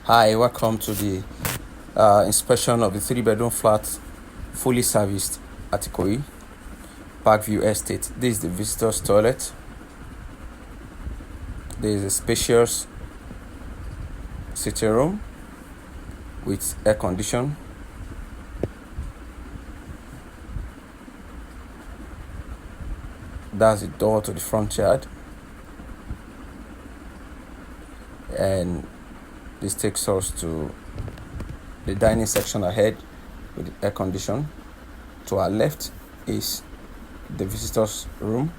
Hi, welcome to the inspection of the 3-bedroom flat, fully serviced at Ikoyi, Parkview Estate. This is the visitor's toilet. There is a spacious sitting room with air condition. That's the door to the front yard. And this takes us to the dining section ahead with air condition. To our left is the visitor's room.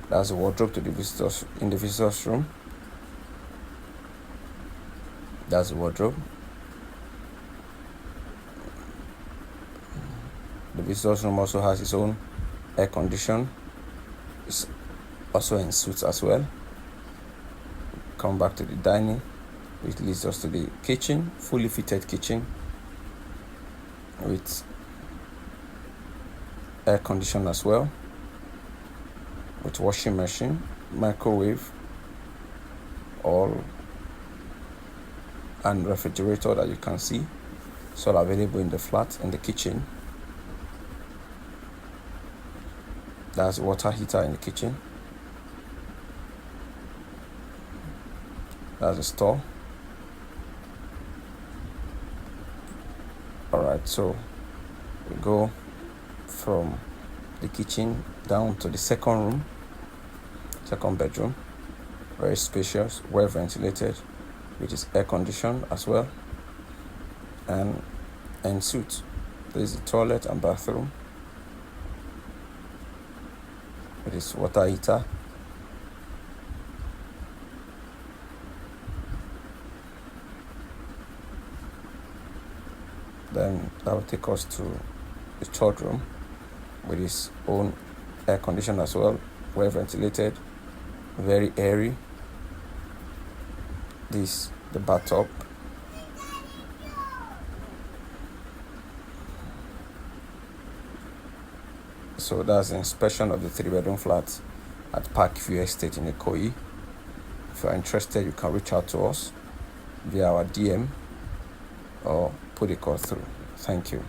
That's the wardrobe to the visitors room. That's the wardrobe. The visitors room also has its own air condition. It's also in suites as well. Come back to the dining, which leads us to the kitchen, fully fitted kitchen with air condition as well, with washing machine, microwave, all, and refrigerator that you can see. It's all available in the flat, in the kitchen. That's water heater in the kitchen. That's a store. Alright, so we go from the kitchen down to the second bedroom. Very spacious, well ventilated, which is air conditioned as well, and en suite. There is a toilet and bathroom with its water heater. Then that will take us to the third room with its own air condition as well, well ventilated, very airy. This the bathtub. So that's the inspection of the 3-bedroom flat at Parkview Estate in Ikoyi. If you are interested, you can reach out to us via our DM or put a call through. Thank you.